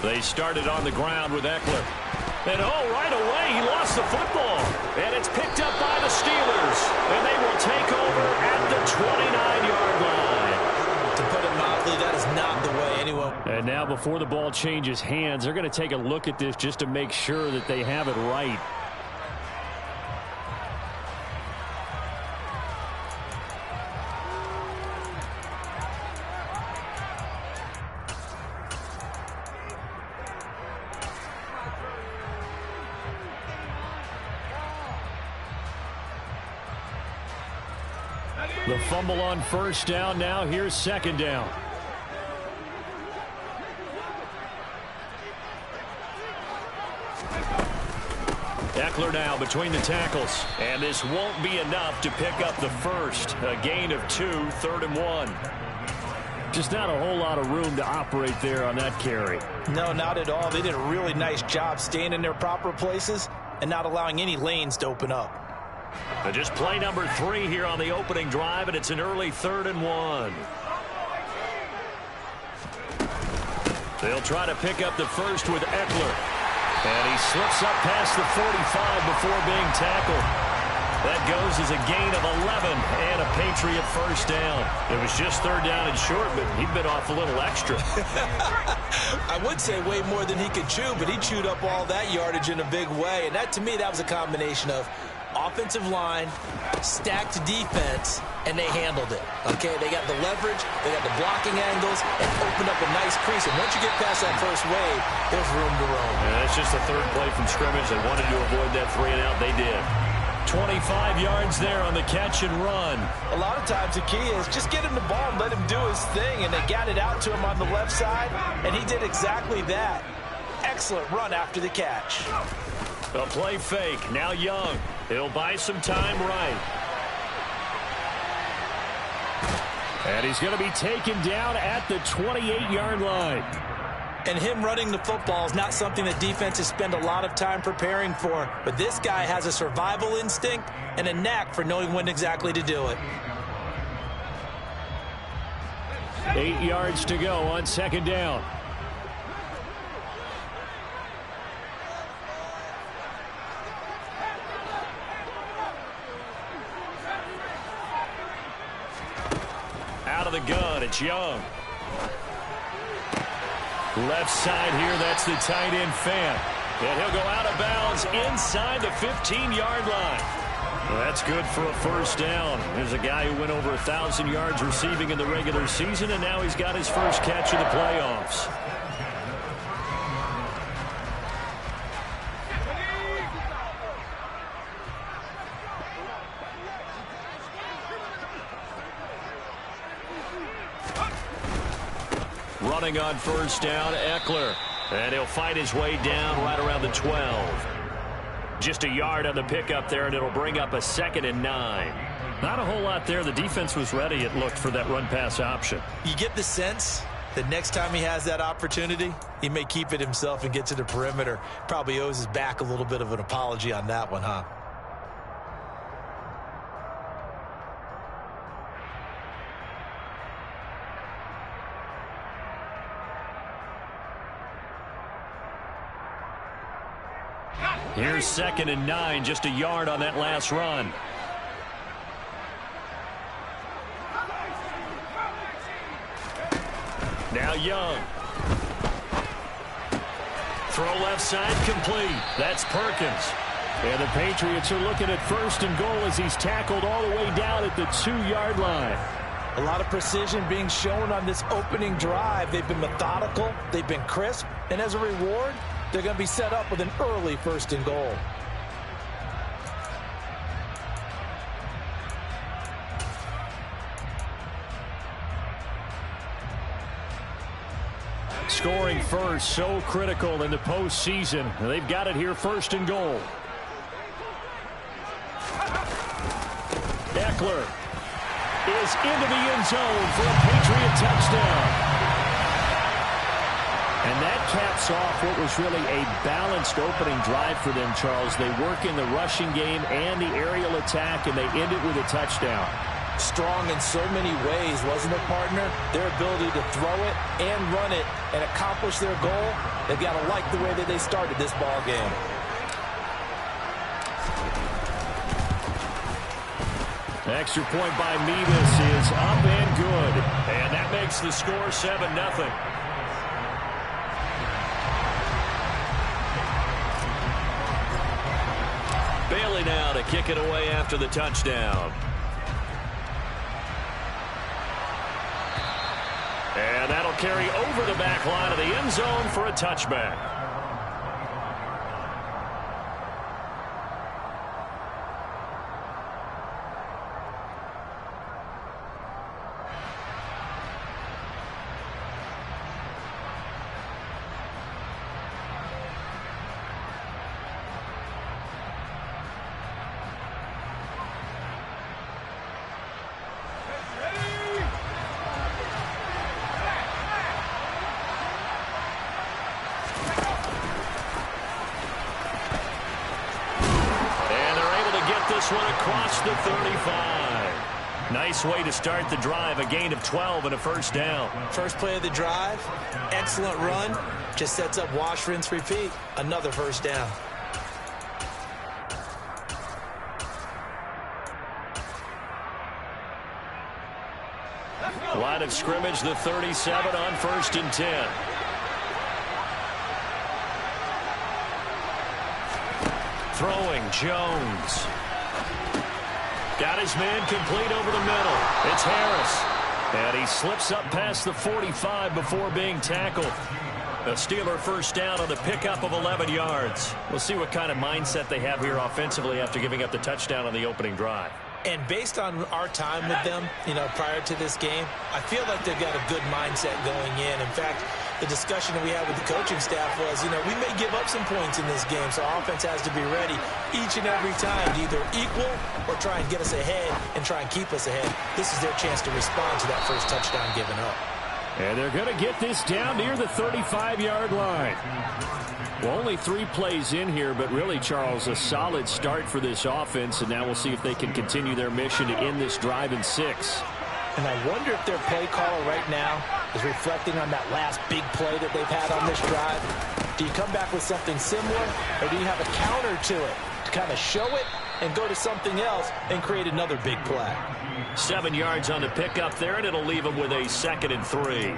They started on the ground with Eckler. And right away, he lost the football. And it's picked up by the Steelers. And they will take over at the 29-yard line. To put it mildly, that is not the way anyone. And now before the ball changes hands, they're going to take a look at this just to make sure that they have it right. The fumble on first down. Now here's second down. Eckler now between the tackles. And this won't be enough to pick up the first. A gain of 2, 3rd and 1. Just not a whole lot of room to operate there on that carry. No, not at all. They did a really nice job staying in their proper places and not allowing any lanes to open up. Just play number 3 here on the opening drive, and it's an early 3rd and 1. They'll try to pick up the first with Eckler. And he slips up past the 45 before being tackled. That goes as a gain of 11 and a Patriot first down. It was just 3rd down and short, but he bit off a little extra. I would say way more than he could chew, but he chewed up all that yardage in a big way. And that, to me, that was a combination of offensive line, stacked defense, and they handled it. Okay, they got the leverage, they got the blocking angles, and opened up a nice crease. And once you get past that first wave, there's room to roam. Yeah, that's just the 3rd play from scrimmage. They wanted to avoid that 3-and-out. They did. 25 yards there on the catch and run. A lot of times the key is just get him the ball and let him do his thing. And they got it out to him on the left side, and he did exactly that. Excellent run after the catch. A play fake. Now Young. He'll buy some time right. And he's going to be taken down at the 28-yard line. And him running the football is not something that defenses spend a lot of time preparing for. But this guy has a survival instinct and a knack for knowing when exactly to do it. 8 yards to go on second down. Out of the gun, it's Young. Left side here, that's the tight end Fant. And he'll go out of bounds inside the 15-yard line. Well, that's good for a first down. There's a guy who went over 1,000 yards receiving in the regular season, and now he's got his first catch of the playoffs. Running on first down, Eckler. And he'll fight his way down right around the 12. Just a yard on the pickup there, and it'll bring up a 2nd and 9. Not a whole lot there. The defense was ready, it looked, for that run-pass option. You get the sense that next time he has that opportunity, he may keep it himself and get to the perimeter. Probably owes his back a little bit of an apology on that one, huh? Here's 2nd and 9, just a yard on that last run. Now Young. Throw left side complete. That's Perkins. And the Patriots are looking at 1st and goal as he's tackled all the way down at the 2-yard line. A lot of precision being shown on this opening drive. They've been methodical, they've been crisp, and as a reward, they're going to be set up with an early 1st and goal. Scoring first, so critical in the postseason. They've got it here, 1st and goal. Eckler is into the end zone for a Patriot touchdown. And that caps off what was really a balanced opening drive for them, Charles. They work in the rushing game and the aerial attack, and they end it with a touchdown. strong in so many ways, wasn't it, partner? Their ability to throw it and run it and accomplish their goal, they've got to like the way that they started this ball game. Extra point by Mevis is up and good. And that makes the score 7-0. Bailey now to kick it away after the touchdown. And that'll carry over the back line of the end zone for a touchback. This one across the 35. Nice way to start the drive. A gain of 12 and a first down. First play of the drive. Excellent run. Just sets up wash, rinse, repeat. Another first down. Line of scrimmage, the 37 on 1st and 10. Throwing, Jones. Got his man complete over the middle. It's Harris. And he slips up past the 45 before being tackled. A Steeler first down on the pickup of 11 yards. We'll see what kind of mindset they have here offensively after giving up the touchdown on the opening drive. And based on our time with them, prior to this game, I feel like they've got a good mindset going in. In fact, the discussion that we had with the coaching staff was, we may give up some points in this game, so our offense has to be ready each and every time to either equal or try and get us ahead and try and keep us ahead. This is their chance to respond to that first touchdown given up. And they're going to get this down near the 35-yard line. Well, only 3 plays in here, but really, Charles, a solid start for this offense, and now we'll see if they can continue their mission to end this drive in 6. And I wonder if their play caller right now is reflecting on that last big play that they've had on this drive. Do you come back with something similar, or do you have a counter to it to kind of show it and go to something else and create another big play? 7 yards on the pickup there, and it'll leave them with a 2nd and 3.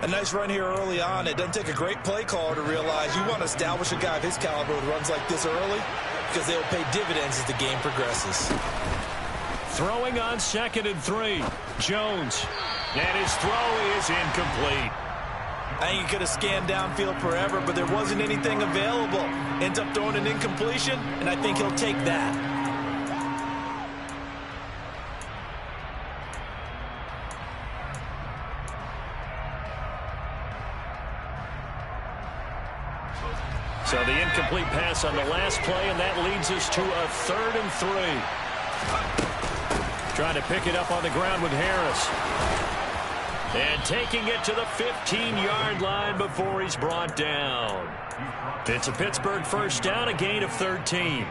A nice run here early on. It doesn't take a great play caller to realize you want to establish a guy of his caliber with runs like this early because they'll pay dividends as the game progresses. Throwing on 2nd and 3. Jones. And his throw is incomplete. I think he could have scanned downfield forever, but there wasn't anything available. Ends up throwing an incompletion, and I think he'll take that. So the incomplete pass on the last play, and that leads us to a 3rd and 3. Trying to pick it up on the ground with Harris. And taking it to the 15-yard line before he's brought down. It's a Pittsburgh first down, a gain of 13.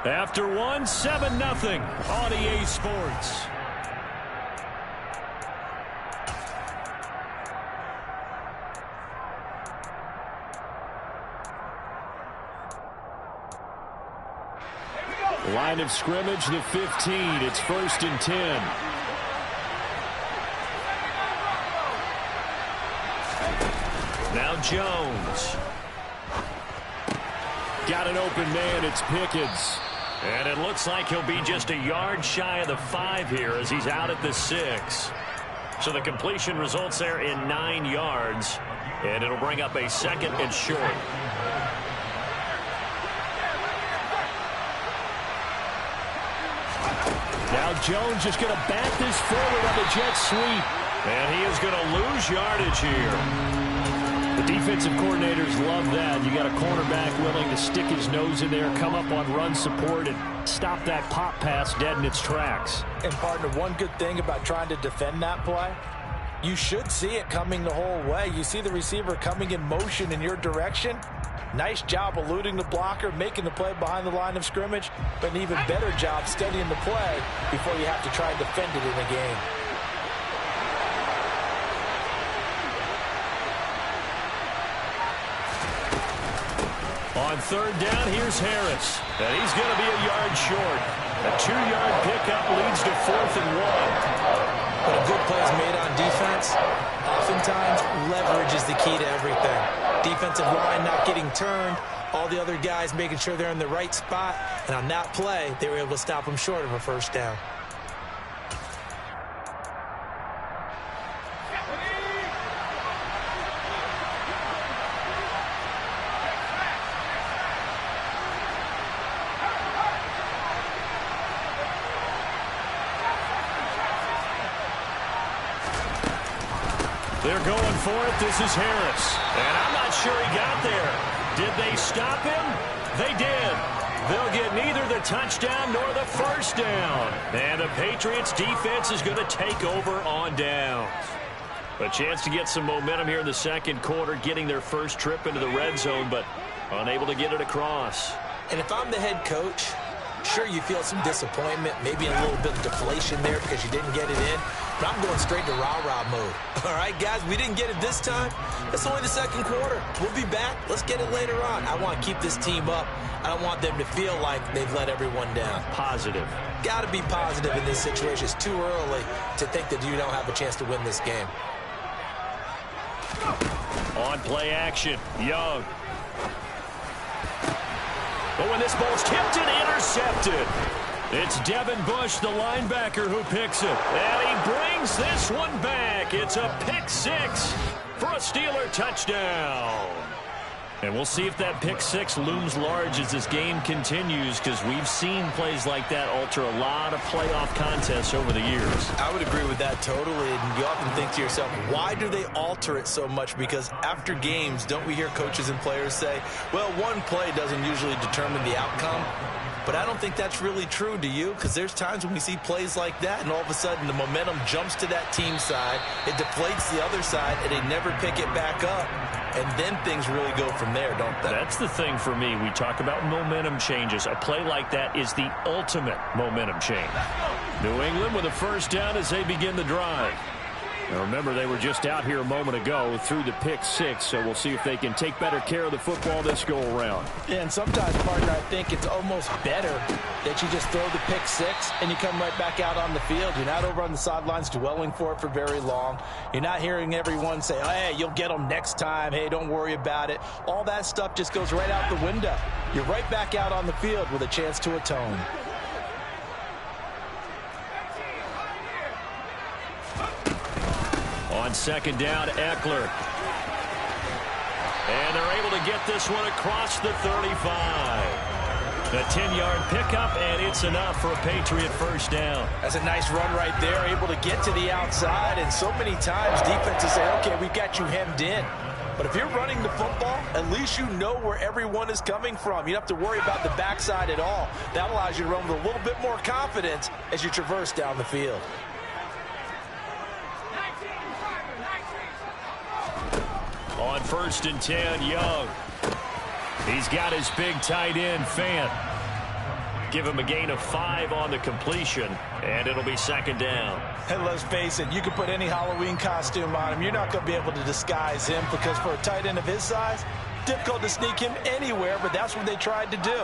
After 1, 7-0 on EA Sports. Line of scrimmage, the 15. It's 1st and 10. Now Jones. Got an open man. It's Pickens. And it looks like he'll be just a yard shy of the 5 here as he's out at the 6. So the completion results there in 9 yards. And it'll bring up a 2nd and short. Now Jones is going to bat this forward on the jet sweep. And he is going to lose yardage here. The defensive coordinators love that. You got a cornerback willing to stick his nose in there, come up on run support, and stop that pop pass dead in its tracks. And, partner, one good thing about trying to defend that play, You should see it coming the whole way. You see the receiver coming in motion in your direction. Nice job eluding the blocker, making the play behind the line of scrimmage, but an even better job studying the play before you have to try and defend it in a game. On third down, here's Harris. And he's going to be a yard short. A 2-yard pickup leads to 4th and 1. When a good play is made on defense, oftentimes leverage is the key to everything. Defensive line not getting turned, all the other guys making sure they're in the right spot, and on that play, they were able to stop them short of a first down. They're going for it. This is Harris. And I'm not sure he got there. Did they stop him? They did. They'll get neither the touchdown nor the first down. And the Patriots defense is going to take over on downs. A chance to get some momentum here in the second quarter, getting their first trip into the red zone, but unable to get it across. And if I'm the head coach, sure, you feel some disappointment, maybe a little bit of deflation there because you didn't get it in. But I'm going straight to rah-rah mode. All right, guys, we didn't get it this time. It's only the second quarter. We'll be back. Let's get it later on. I want to keep this team up. I don't want them to feel like they've let everyone down. Positive. Got to be positive in this situation. It's too early to think that you don't have a chance to win this game. On play action, Young. But when this ball's tipped and intercepted, it's Devin Bush, the linebacker, who picks it. And he brings this one back. It's a pick six for a Steeler touchdown. And we'll see if that pick six looms large as this game continues, because we've seen plays like that alter a lot of playoff contests over the years. I would agree with that totally. And you often think to yourself, why do they alter it so much? Because after games, don't we hear coaches and players say, well, one play doesn't usually determine the outcome? But I don't think that's really true, do you? Because there's times when we see plays like that, and all of a sudden the momentum jumps to that team side, it deflates the other side, and they never pick it back up. And then things really go from there, don't they? That's the thing for me. We talk about momentum changes. A play like that is the ultimate momentum change. New England with a first down as they begin the drive. Now remember, they were just out here a moment ago through the pick six, so we'll see if they can take better care of the football this go around. Yeah, and sometimes, partner, I think it's almost better that you just throw the pick six and you come right back out on the field. You're not over on the sidelines dwelling for it for very long. You're not hearing everyone say, oh, hey, you'll get them next time. Hey, don't worry about it. All that stuff just goes right out the window. You're right back out on the field with a chance to atone. On second down, Eckler. And they're able to get this one across the 35. A 10-yard pickup, and it's enough for a Patriot first down. That's a nice run right there, able to get to the outside. And so many times defenses say, okay, we've got you hemmed in. But if you're running the football, at least you know where everyone is coming from. You don't have to worry about the backside at all. That allows you to run with a little bit more confidence as you traverse down the field. On first and 10, Young. He's got his big tight end, Fant. Give him a gain of 5 on the completion, and it'll be second down. And let's face it, you can put any Halloween costume on him. You're not going to be able to disguise him, because for a tight end of his size, difficult to sneak him anywhere, but that's what they tried to do.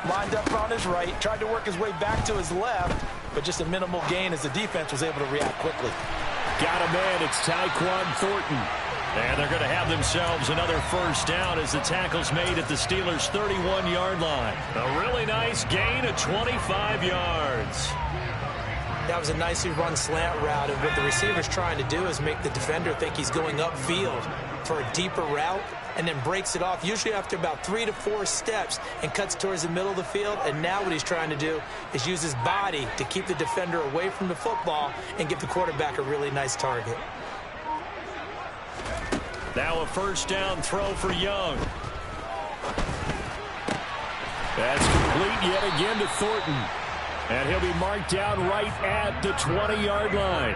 Lined up on his right, tried to work his way back to his left, but just a minimal gain as the defense was able to react quickly. Got a man, it's Tyquan Thornton. And they're going to have themselves another first down as the tackle's made at the Steelers' 31-yard line. A really nice gain of 25 yards. That was a nicely run slant route, and what the receiver's trying to do is make the defender think he's going upfield for a deeper route, and then breaks it off, usually after about 3 to 4 steps, and cuts towards the middle of the field. And now what he's trying to do is use his body to keep the defender away from the football and give the quarterback a really nice target. Now a first down throw for Young. That's complete yet again to Thornton. And he'll be marked down right at the 20-yard line.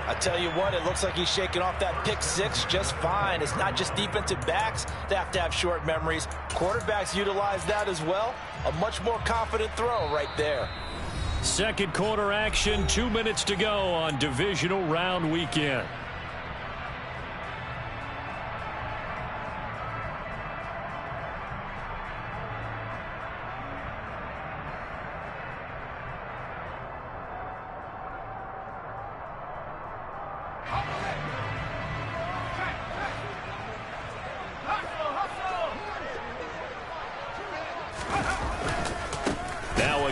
I tell you what, it looks like he's shaking off that pick six just fine. It's not just defensive backs that have short memories. Quarterbacks utilize that as well. A much more confident throw right there. Second quarter action, 2 minutes to go on divisional round weekend.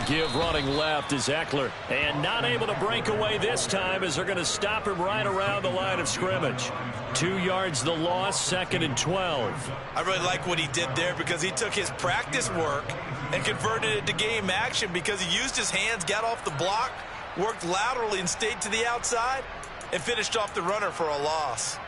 Give running left is Ekeler, and not able to break away this time as they're going to stop him right around the line of scrimmage. 2 yards the loss, 2nd and 12. I really like what he did there because he took his practice work and converted it to game action because he used his hands, got off the block, worked laterally and stayed to the outside, and finished off the runner for a loss.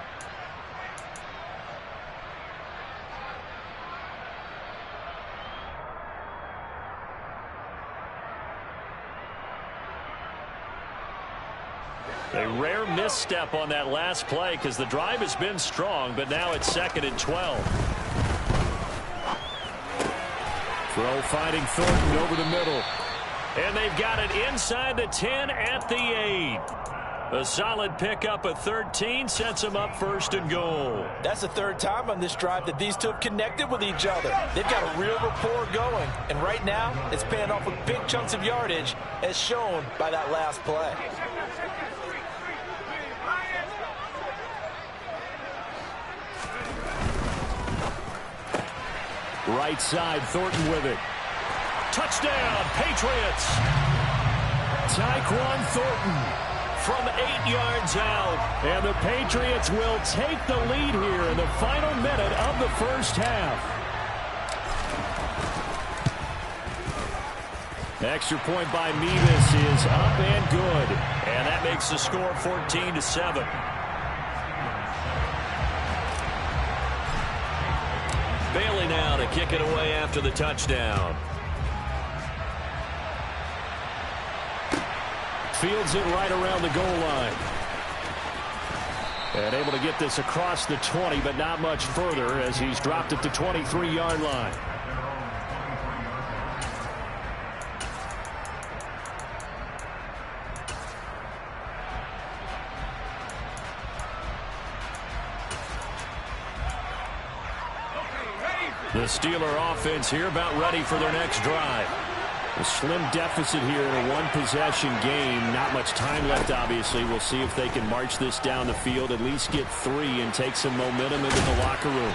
A rare misstep on that last play because the drive has been strong, but now it's 2nd and 12. Throw finding Thornton over the middle. And they've got it inside the 10 at the 8. A solid pickup of 13 sets them up 1st and goal. That's the 3rd time on this drive that these two have connected with each other. They've got a real rapport going. And right now, it's paying off with big chunks of yardage as shown by that last play. Right side, Thornton with it. Touchdown, Patriots. Tyquan Thornton from 8 yards out. And the Patriots will take the lead here in the final minute of the first half. Extra point by Mevis is up and good. And that makes the score 14-7. Bailey now to kick it away after the touchdown. Fields it right around the goal line. And able to get this across the 20, but not much further as he's dropped it to 23-yard line. The Steeler offense here about ready for their next drive. A slim deficit here in a one-possession game. Not much time left, obviously. We'll see if they can march this down the field, at least get 3 and take some momentum into the locker room.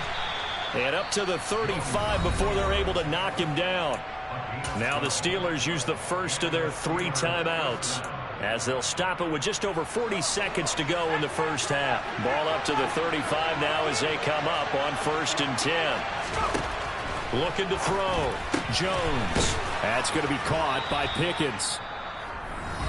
And up to the 35 before they're able to knock him down. Now the Steelers use the first of their 3 timeouts as they'll stop it with just over 40 seconds to go in the first half. Ball up to the 35 now as they come up on 1st and 10. Looking to throw. Jones. That's going to be caught by Pickens.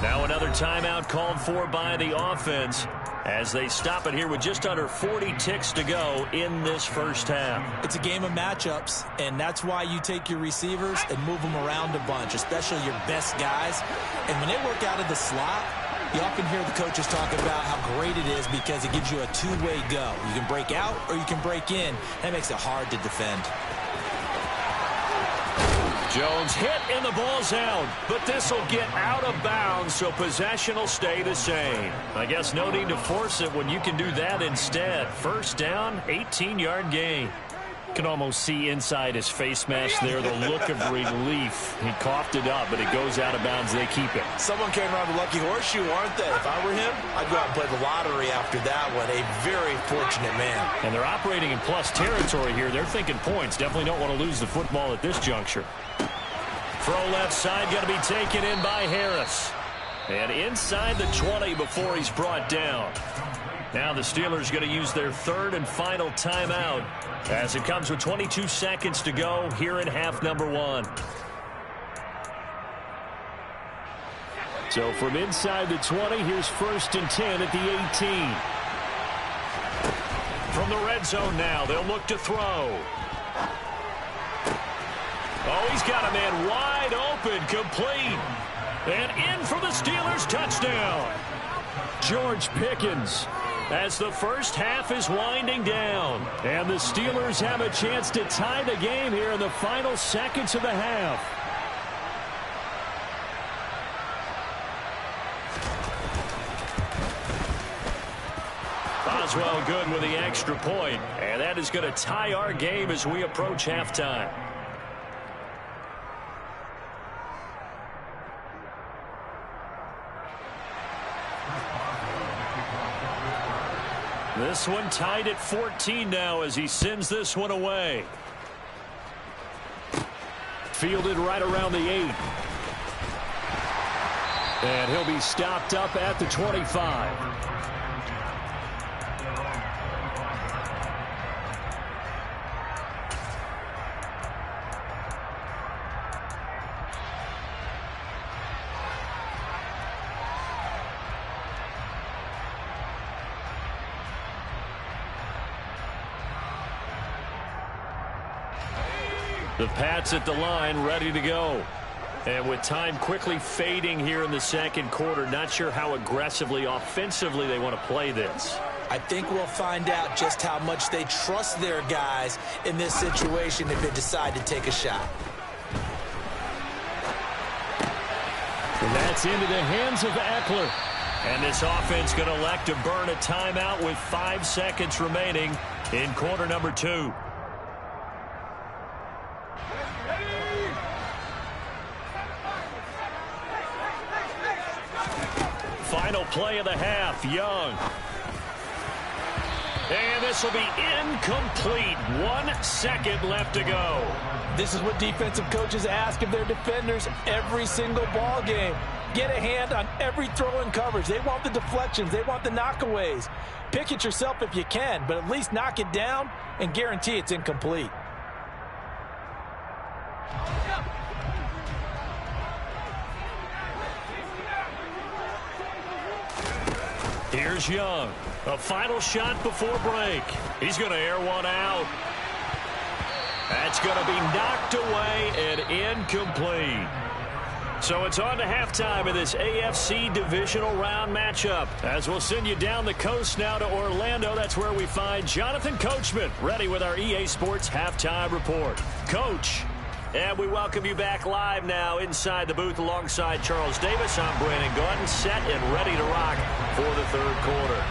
Now another timeout called for by the offense as they stop it here with just under 40 ticks to go in this first half. It's a game of matchups, and that's why you take your receivers and move them around a bunch, especially your best guys. And when they work out of the slot, you often hear the coaches talk about how great it is because it gives you a two-way go. You can break out or you can break in. That makes it hard to defend. Jones hit and the ball's out, but this will get out of bounds, so possession will stay the same. I guess no need to force it when you can do that instead. First down, 18-yard gain. Can almost see inside his face mask there the look of relief. He coughed it up, but it goes out of bounds. They keep it. Someone came around the lucky horseshoe, aren't they? If I were him, I'd go out and play the lottery after that one. A very fortunate man. And they're operating in plus territory here. They're thinking points. Definitely don't want to lose the football at this juncture. Throw left side, going to be taken in by Harris. And inside the 20 before he's brought down. Now the Steelers going to use their 3rd and final timeout as it comes with 22 seconds to go here in half number 1. So from inside the 20, here's 1st and 10 at the 18. From the red zone now, they'll look to throw. Oh, he's got a man wide open, complete. And in for the Steelers touchdown. George Pickens, as the first half is winding down. And the Steelers have a chance to tie the game here in the final seconds of the half. Boswell good with the extra point, and that is going to tie our game as we approach halftime. This one tied at 14 now as he sends this one away. Fielded right around the 8. And he'll be stopped up at the 25. The Pats at the line, ready to go. And with time quickly fading here in the second quarter, not sure how aggressively, offensively they want to play this. I think we'll find out just how much they trust their guys in this situation if they decide to take a shot. And that's into the hands of Eckler. And this offense going to elect to burn a timeout with 5 seconds remaining in quarter number 2. Final play of the half, Young. And this will be incomplete. 1 second left to go. This is what defensive coaches ask of their defenders every single ball game. Get a hand on every throw in coverage. They want the deflections. They want the knockaways. Pick it yourself if you can, but at least knock it down and guarantee it's incomplete. Here's Young. A final shot before break. He's going to air one out. That's going to be knocked away and incomplete. So it's on to halftime of this AFC divisional round matchup. As we'll send you down the coast now to Orlando. That's where we find Jonathan Coachman ready with our EA Sports halftime report. Coach. And we welcome you back live now inside the booth alongside Charles Davis. I'm Brandon Gaudin, set and ready to rock for the third quarter.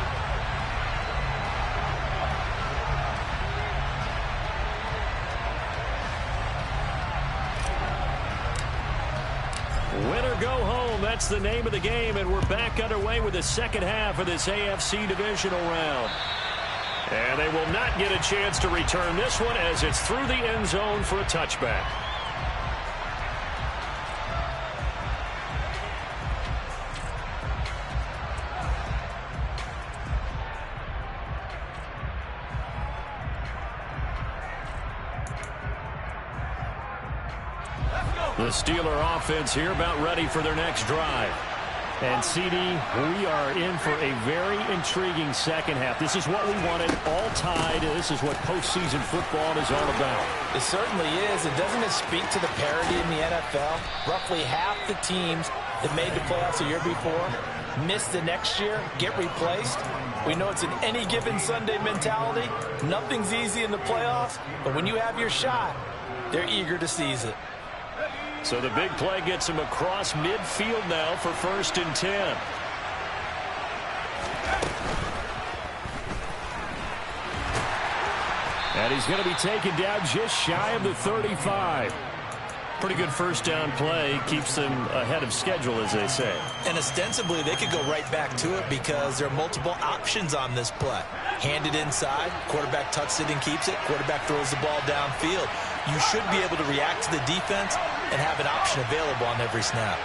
Win or go home, that's the name of the game, and we're back underway with the second half of this AFC divisional round. And they will not get a chance to return this one as it's through the end zone for a touchback. The Steeler offense here about ready for their next drive. And, CD, we are in for a very intriguing second half. This is what we wanted, all tied. This is what postseason football is all about. It certainly is. And doesn't it speak to the parity in the NFL? Roughly half the teams that made the playoffs a year before miss the next year, get replaced. We know it's an any given Sunday mentality. Nothing's easy in the playoffs. But when you have your shot, they're eager to seize it. So the big play gets him across midfield now for 1st and 10. And he's going to be taken down just shy of the 35. Pretty good first down play. Keeps them ahead of schedule, as they say. And ostensibly, they could go right back to it because there are multiple options on this play. Hand it inside. Quarterback tucks it and keeps it. Quarterback throws the ball downfield. You should be able to react to the defense and have an option available on every snap.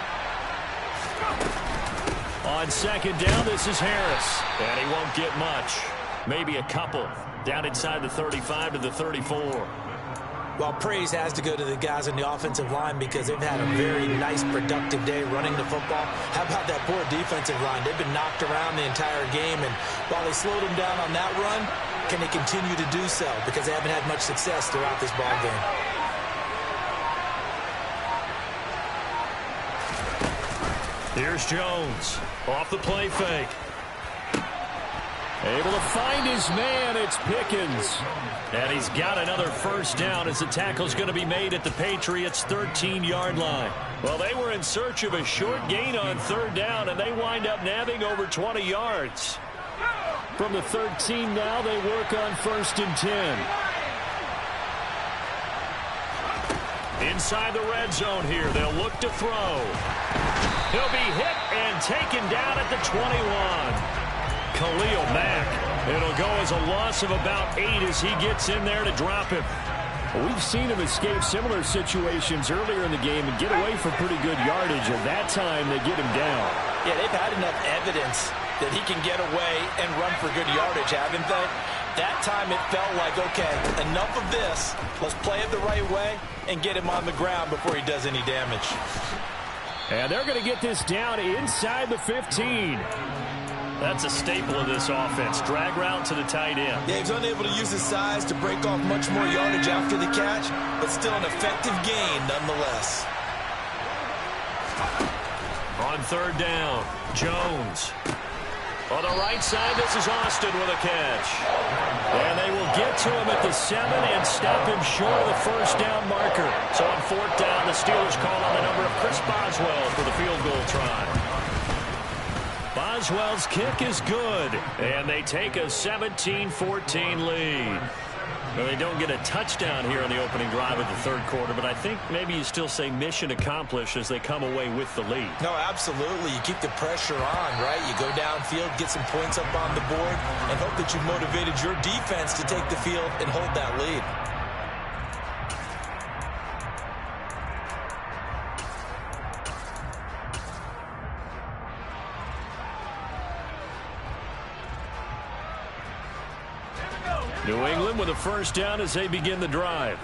On second down, this is Harris. And he won't get much. Maybe a couple. Down inside the 35 to the 34. Well, praise has to go to the guys on the offensive line because they've had a very nice, productive day running the football. How about that poor defensive line? They've been knocked around the entire game, and while they slowed them down on that run, can they continue to do so? Because they haven't had much success throughout this ball game. Here's Jones. Off the play fake. Able to find his man. It's Pickens. And he's got another first down as the tackle's going to be made at the Patriots' 13-yard line. Well, they were in search of a short gain on third down, and they wind up nabbing over 20 yards. From the 13 now, they work on 1st and 10. Inside the red zone here, they'll look to throw. He'll be hit and taken down at the 21. Khalil Mack. It'll go as a loss of about 8 as he gets in there to drop him. We've seen him escape similar situations earlier in the game and get away from pretty good yardage, and that time they get him down. Yeah, they've had enough evidence that he can get away and run for good yardage, haven't they? That time it felt like, okay, enough of this. Let's play it the right way and get him on the ground before he does any damage. And they're going to get this down inside the 15. That's a staple of this offense. Drag route to the tight end. Yeah, he's unable to use his size to break off much more yardage after the catch, but still an effective gain nonetheless. On third down, Jones. On the right side, this is Austin with a catch. And they will get to him at the 7 and stop him short of the first down marker. So on fourth down, the Steelers call on the number of Chris Boswell for the field goal try. Boswell's kick is good, and they take a 17-14 lead. Well, they don't get a touchdown here in the opening drive of the third quarter, but I think maybe you still say mission accomplished as they come away with the lead. No, absolutely. You keep the pressure on, right? You go downfield, get some points up on the board, and hope that you motivated your defense to take the field and hold that lead. New England with a first down as they begin the drive.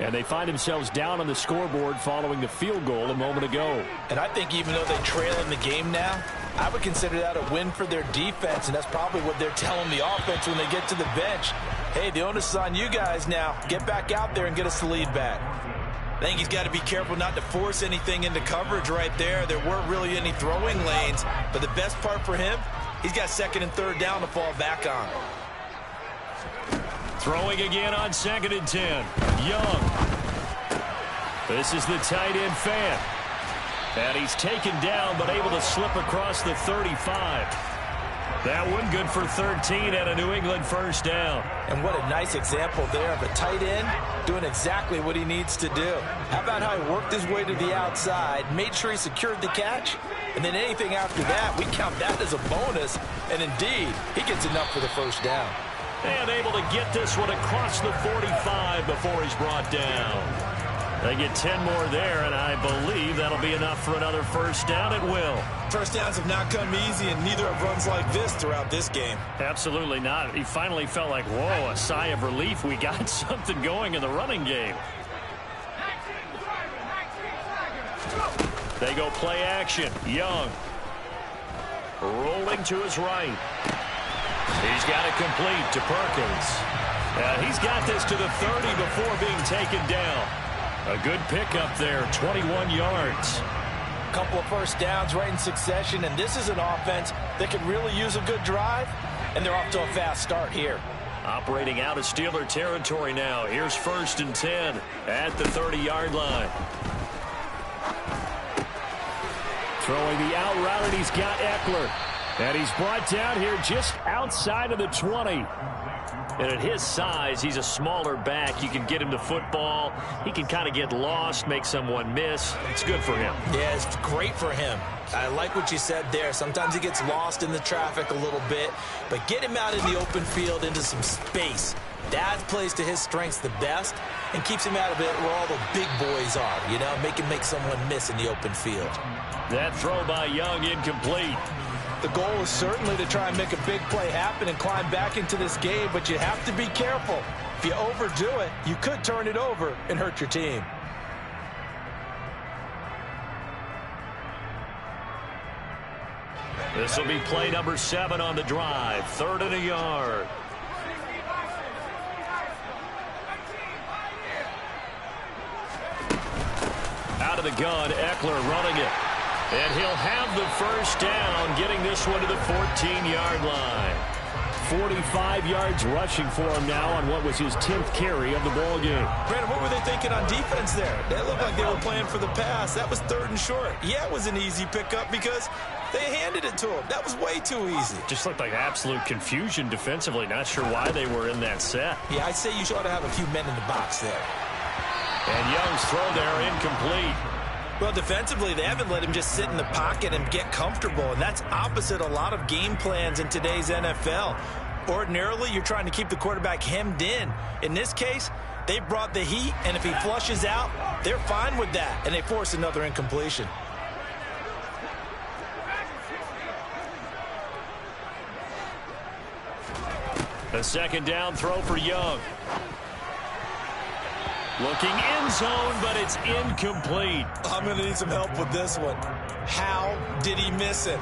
And they find themselves down on the scoreboard following the field goal a moment ago. And I think even though they trail in the game now, I would consider that a win for their defense, and that's probably what they're telling the offense when they get to the bench. Hey, the onus is on you guys now. Get back out there and get us the lead back. I think he's got to be careful not to force anything into coverage right there. There weren't really any throwing lanes, but the best part for him, he's got second and third down to fall back on. Throwing again on 2nd and 10. Young. This is the tight end Fant. And he's taken down but able to slip across the 35. That one good for 13 and a New England first down. And what a nice example there of a tight end doing exactly what he needs to do. How about how he worked his way to the outside, made sure he secured the catch, and then anything after that, we count that as a bonus. And indeed, he gets enough for the first down. And able to get this one across the 45 before he's brought down. They get 10 more there, and I believe that'll be enough for another first down. It will. First downs have not come easy, and neither have runs like this throughout this game. Absolutely not. He finally felt like, whoa, a sigh of relief. We got something going in the running game. They go play action. Young. Rolling to his right. He's got it complete to Perkins. He's got this to the 30 before being taken down. A good pickup there, 21 yards. A couple of first downs right in succession, and this is an offense that could really use a good drive, and they're off to a fast start here. Operating out of Steeler territory now. Here's 1st and 10 at the 30-yard line. Throwing the out route, and he's got Eckler. And he's brought down here just outside of the 20. And at his size, he's a smaller back. You can get him to football. He can kind of get lost, make someone miss. It's good for him. Yeah, it's great for him. I like what you said there. Sometimes he gets lost in the traffic a little bit. But get him out in the open field into some space. That plays to his strengths the best and keeps him out of it where all the big boys are. You know, make someone miss in the open field. That throw by Young incomplete. The goal is certainly to try and make a big play happen and climb back into this game, but you have to be careful. If you overdo it, you could turn it over and hurt your team. This will be play number 7 on the drive. 3rd and a yard. Out of the gun, Eckler running it. And he'll have the first down, getting this one to the 14-yard line. 45 yards rushing for him now on what was his 10th carry of the ball game. Brandon, what were they thinking on defense there? They looked like they were playing for the pass. That was 3rd and short. Yeah, it was an easy pickup because they handed it to him. That was way too easy. Just looked like absolute confusion defensively. Not sure why they were in that set. Yeah, I'd say you ought to have a few men in the box there. And Young's throw there incomplete. Well, defensively, they haven't let him just sit in the pocket and get comfortable, and that's opposite a lot of game plans in today's NFL. Ordinarily, you're trying to keep the quarterback hemmed in. In this case, they brought the heat, and if he flushes out, they're fine with that, and they force another incompletion. A 2nd down throw for Young. Looking end zone, but it's incomplete. I'm going to need some help with this one. How did he miss it?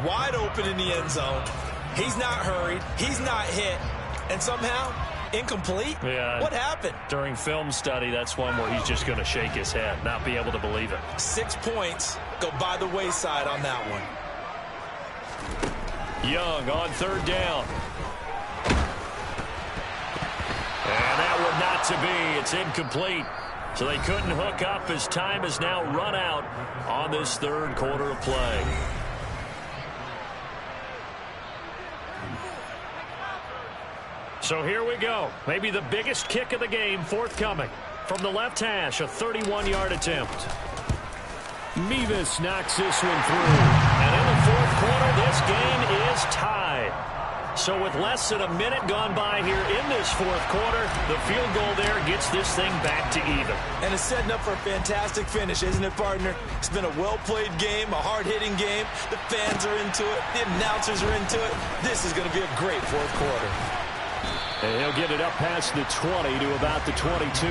Wide open in the end zone. He's not hurried. He's not hit. And somehow, incomplete? Yeah. What happened? During film study, that's one where he's just going to shake his head, not be able to believe it. 6 points go by the wayside on that one. Young on 3rd down. And that one not to be. It's incomplete. So they couldn't hook up as time has now run out on this 3rd quarter of play. So here we go. Maybe the biggest kick of the game forthcoming. From the left hash, a 31-yard attempt. Mevis knocks this one through. And in the 4th quarter, this game is tied. So with less than a minute gone by here in this 4th quarter, the field goal there gets this thing back to even. And it's setting up for a fantastic finish, isn't it, partner? It's been a well-played game, a hard-hitting game. The fans are into it. The announcers are into it. This is going to be a great 4th quarter. And he'll get it up past the 20 to about the 22.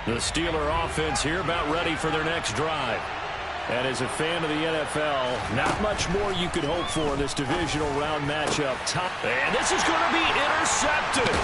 The Steeler offense here about ready for their next drive. And as a fan of the NFL, not much more you could hope for in this divisional round matchup. And this is going to be intercepted.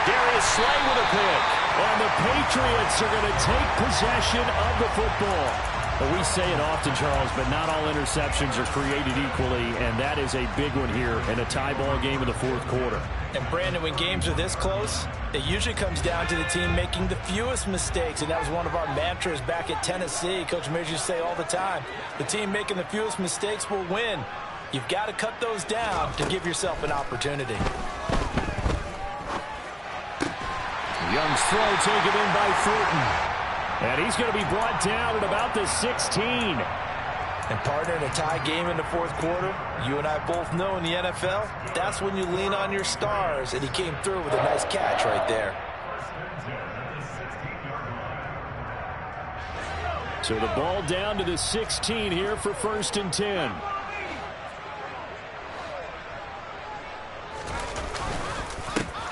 Darius Slay with a pick. And the Patriots are going to take possession of the football. Well, we say it often, Charles, but not all interceptions are created equally, and that is a big one here in a tie ball game in the 4th quarter. And, Brandon, when games are this close, it usually comes down to the team making the fewest mistakes, and that was one of our mantras back at Tennessee. Coach Mears used to say all the time, the team making the fewest mistakes will win. You've got to cut those down to give yourself an opportunity. Young's throw taken in by Fulton. And he's going to be brought down at about the 16. And, partner, in a tie game in the 4th quarter, you and I both know in the NFL, that's when you lean on your stars. And he came through with a nice catch right there. So the ball down to the 16 here for 1st and 10.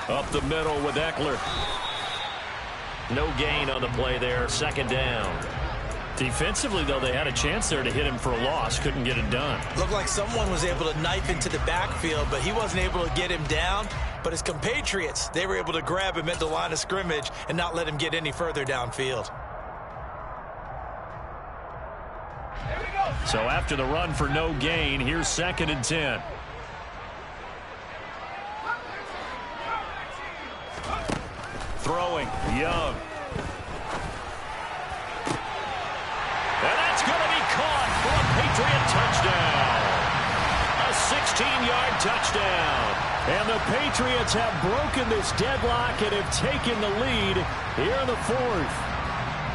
Up the middle with Eckler. No gain on the play there, 2nd down. Defensively, though, they had a chance there to hit him for a loss. Couldn't get it done. Looked like someone was able to knife into the backfield, but he wasn't able to get him down. But his compatriots, they were able to grab him at the line of scrimmage and not let him get any further downfield. So after the run for no gain, here's 2nd and 10. Throwing, Young. And that's going to be caught for a Patriot touchdown. A 16-yard touchdown. And the Patriots have broken this deadlock and have taken the lead here in the 4th.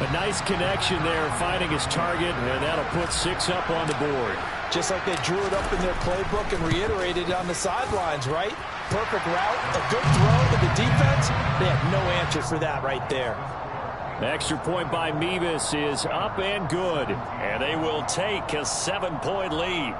A nice connection there, finding his target, and that'll put 6 up on the board. Just like they drew it up in their playbook and reiterated it on the sidelines, right? Perfect route, a good throw to the defense. They have no answer for that right there. The extra point by Mevis is up and good, and they will take a 7-point lead.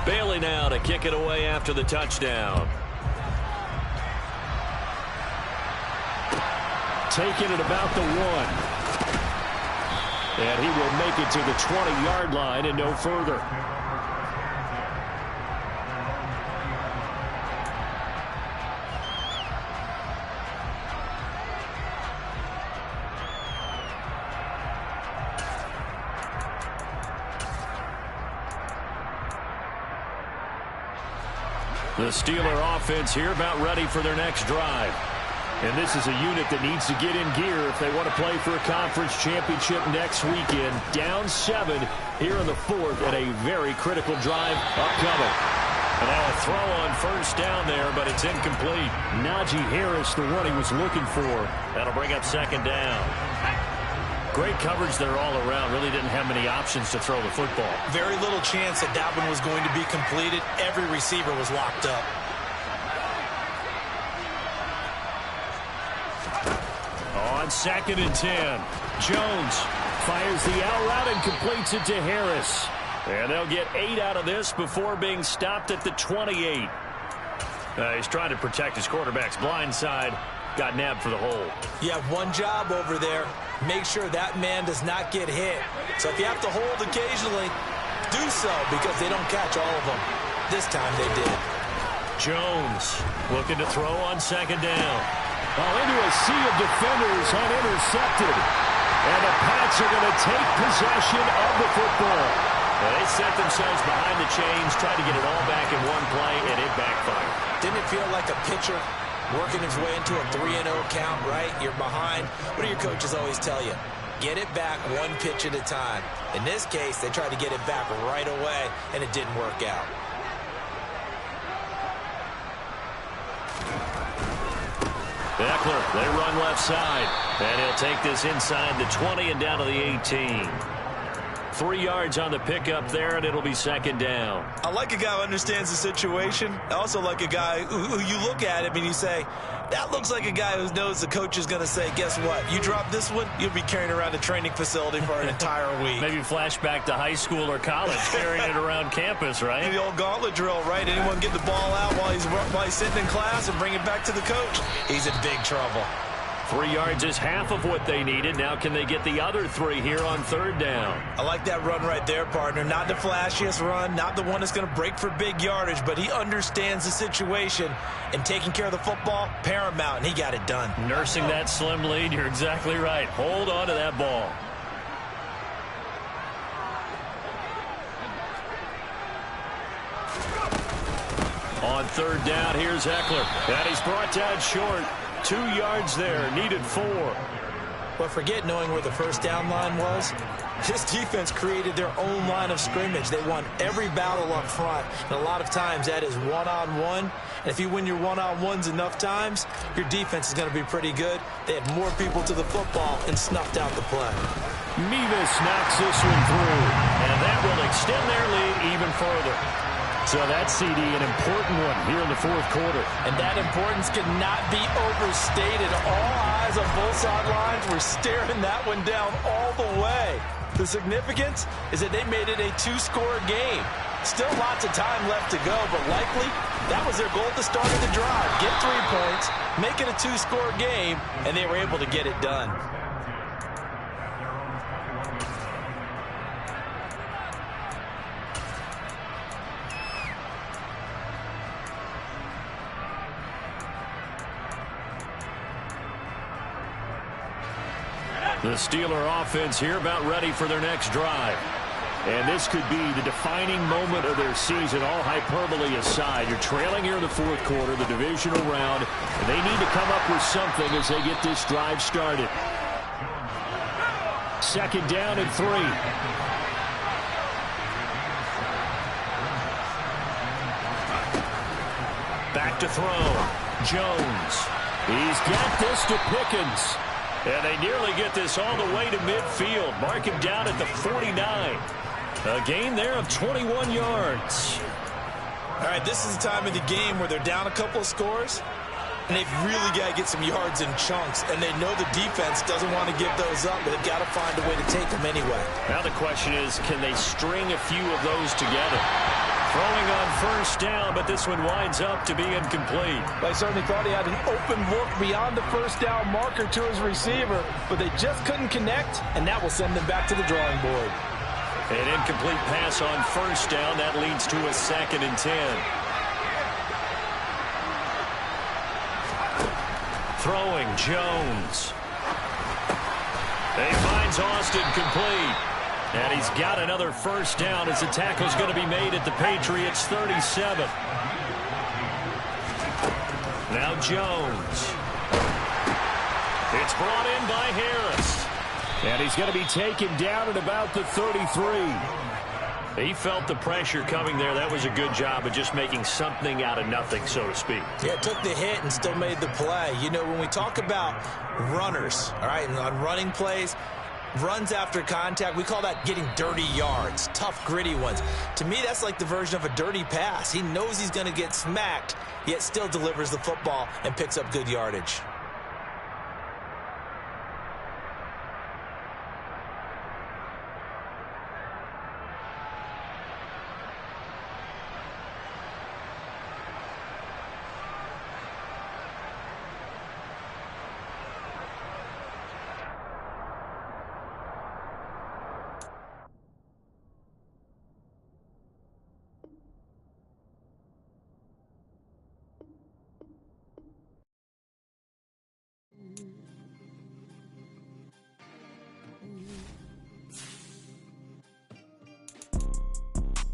Bailey now to kick it away after the touchdown. Taking it about the 1. And he will make it to the 20-yard line and no further. The Steeler offense here about ready for their next drive. And this is a unit that needs to get in gear if they want to play for a conference championship next weekend. Down 7 here in the 4th and a very critical drive upcoming. And now a throw on first down there, but it's incomplete. Najee Harris, the one he was looking for. That'll bring up second down. Great coverage there all around. Really didn't have many options to throw the football. Very little chance that that one was going to be completed. Every receiver was locked up. On 2nd and 10, Jones fires the out route and completes it to Harris. And they'll get 8 out of this before being stopped at the 28. He's trying to protect his quarterback's blind side. Got nabbed for the hold. You have one job over there. Make sure that man does not get hit. So if you have to hold occasionally, do so because they don't catch all of them. This time they did. Jones looking to throw on 2nd down. Into a sea of defenders unintercepted. And the Pats are going to take possession of the football. They set themselves behind the chains, tried to get it all back in one play, and it backfired. Didn't it feel like a pitcher working his way into a 3-0 count, right? You're behind. What do your coaches always tell you? Get it back one pitch at a time. In this case, they tried to get it back right away, and it didn't work out. Eckler, they run left side. And he'll take this inside the 20 and down to the 18. 3 yards on the pickup there, and it'll be second down. I like a guy who understands the situation. I also like a guy who you look at him and you say, that looks like a guy who knows the coach is going to say, guess what? You drop this one, you'll be carrying around a training facility for an entire week. Maybe flashback to high school or college, carrying it around campus, right? The old gauntlet drill, right? Anyone get the ball out while he's sitting in class and bring it back to the coach? He's in big trouble. 3 yards is half of what they needed. Now can they get the other 3 here on 3rd down? I like that run right there, partner. Not the flashiest run, not the one that's going to break for big yardage, but he understands the situation, and taking care of the football, paramount, and he got it done. Nursing that slim lead, you're exactly right. Hold on to that ball. On 3rd down, here's Eckler. And he's brought down short. 2 yards there, needed 4. But forget knowing where the first down line was. This defense created their own line of scrimmage. They won every battle up front. And a lot of times that is one-on-one. And if you win your one-on-ones enough times, your defense is going to be pretty good. They had more people to the football and snuffed out the play. Mevis knocks this one through. And that will extend their lead even further. So that CD, an important one here in the 4th quarter. And that importance cannot be overstated. All eyes on both sidelines were staring that one down all the way. The significance is that they made it a 2-score game. Still lots of time left to go, but likely that was their goal at the start of the drive. Get 3 points, make it a 2-score game, and they were able to get it done. The Steeler offense here about ready for their next drive. And this could be the defining moment of their season, all hyperbole aside. You're trailing here in the 4th quarter, the divisional round, and they need to come up with something as they get this drive started. 2nd down and 3. Back to throw. Jones. He's got this to Pickens. And they nearly get this all the way to midfield. Mark him down at the 49. A gain there of 21 yards. All right, this is the time of the game where they're down a couple of scores, and they've really got to get some yards in chunks, and they know the defense doesn't want to give those up, but they've got to find a way to take them anyway. Now the question is, can they string a few of those together? Throwing on first down, but this one winds up to be incomplete. They certainly thought he had an open look beyond the first down marker to his receiver, but they just couldn't connect, and that will send them back to the drawing board. An incomplete pass on first down. That leads to a 2nd and 10. Throwing Jones. He finds Austin complete. And he's got another first down as the tackle's going to be made at the Patriots 37. Now Jones. It's brought in by Harris. And he's going to be taken down at about the 33. He felt the pressure coming there. That was a good job of just making something out of nothing, so to speak. Yeah, took the hit and still made the play. You know, when we talk about runners, all right, and on running plays, runs after contact, we call that getting dirty yards, tough, gritty ones. To me, that's like the version of a dirty pass. He knows he's going to get smacked, yet still delivers the football and picks up good yardage.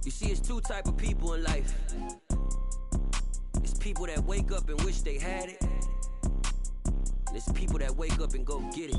You see, it's two type of people in life. It's people that wake up and wish they had it. And it's people that wake up and go get it.